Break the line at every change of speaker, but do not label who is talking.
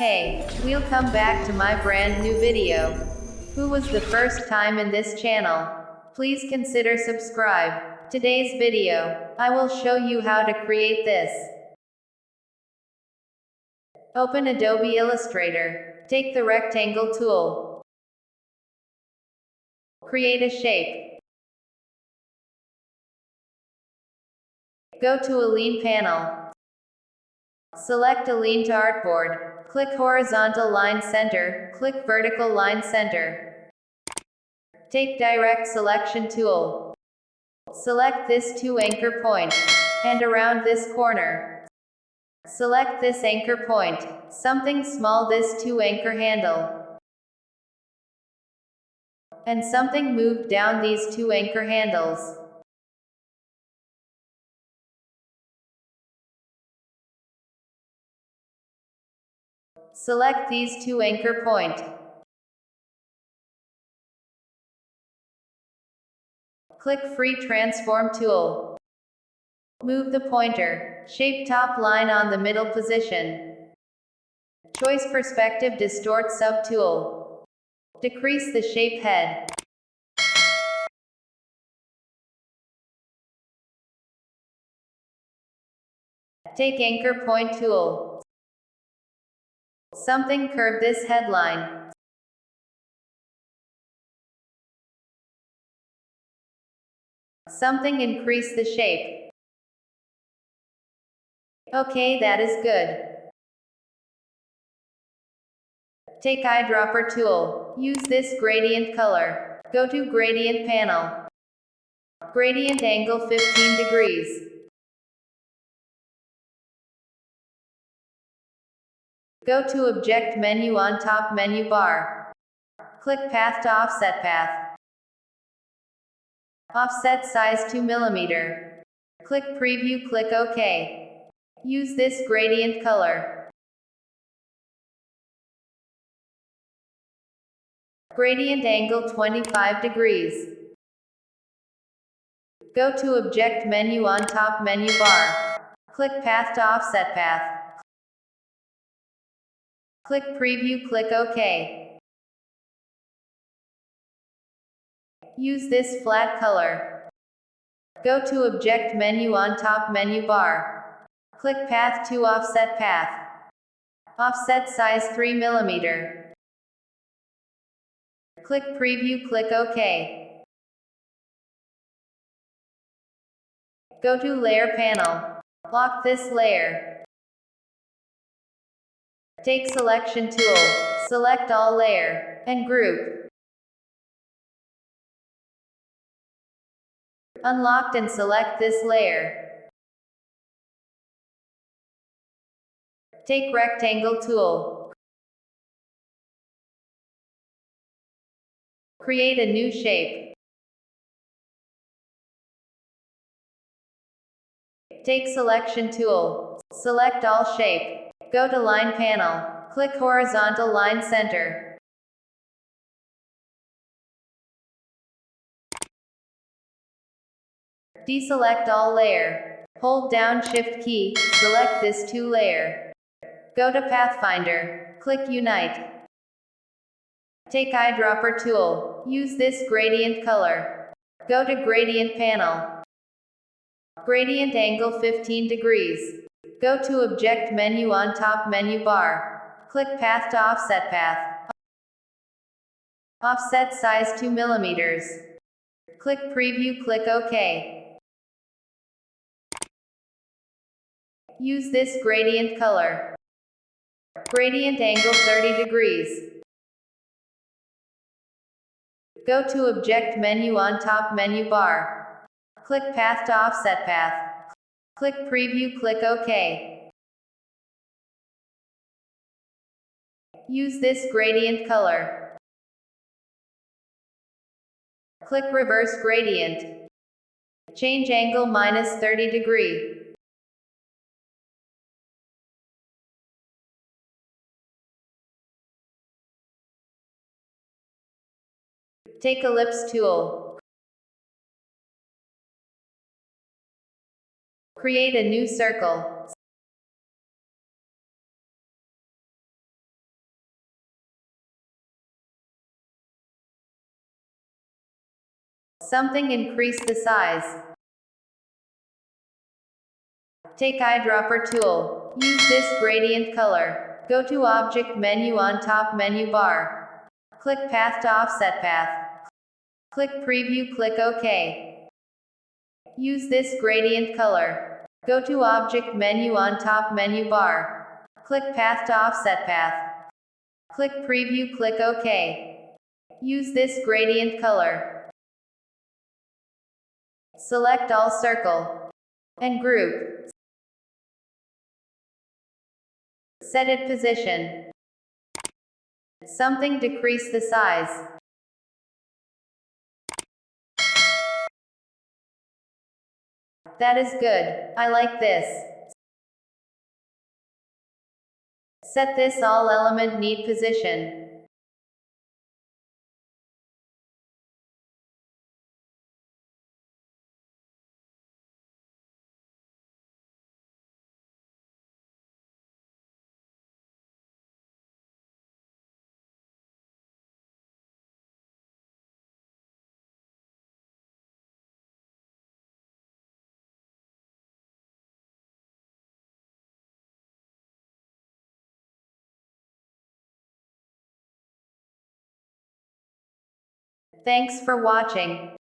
Hey, welcome back to my brand new video. Who was the first time in this channel? Please consider subscribe. Today's video, I will show you how to create this. Open Adobe Illustrator. Take the rectangle tool. Create a shape. Go to Align panel. Select Align to Artboard. Click Horizontal Line Center. Click Vertical Line Center. Take Direct Selection tool. Select this two anchor point. And around this corner. Select this anchor point. Something small this two anchor handle. And something moved down these two anchor handles. Select these two anchor point. Click Free Transform tool. Move the pointer. Shape top line on the middle position. Choice Perspective Distort subtool. Decrease the shape head. Take Anchor Point tool. Something curve this headline. Something increase the shape. Okay, that is good. Take Eyedropper tool. Use this gradient color. Go to Gradient panel. Gradient angle 15 degrees. Go to Object menu on top menu bar. Click Path to Offset Path. Offset size 2 mm. Click Preview, click OK. Use this gradient color. Gradient angle 25 degrees. Go to Object menu on top menu bar. Click Path to Offset Path. Click Preview, click OK. Use this flat color. Go to Object menu on top menu bar. Click Path to Offset Path. Offset size 3 mm. Click Preview, click OK. Go to Layer panel. Lock this layer. Take Selection tool. Select all layer, and group. Unlocked and select this layer. Take Rectangle tool. Create a new shape. Take Selection tool. Select all shape. Go to Line panel. Click Horizontal Line Center. Deselect all layer. Hold down Shift key. Select this two layer. Go to Pathfinder. Click Unite. Take Eyedropper tool. Use this gradient color. Go to Gradient panel. Gradient angle 15 degrees. Go to Object menu on top menu bar. Click Path to Offset Path. Offset size 2 mm. Click Preview, click OK. Use this gradient color. Gradient angle 30 degrees. Go to Object menu on top menu bar. Click Path to Offset Path. Click Preview, click OK. Use this gradient color. Click Reverse Gradient. Change angle minus 30 degree. Take Ellipse tool. Create a new circle. Something increase the size. Take eyedropper tool. Use this gradient color. Go to object menu on top menu bar. Click path to offset path. Click preview, click OK. Use this gradient color. Go to object menu on top menu bar. Click path to offset path. Click preview, click OK. Use this gradient color. Select all circle. And group. Set it position. Something decrease the size. That is good. I like this. Set this all element need position. Thanks for watching.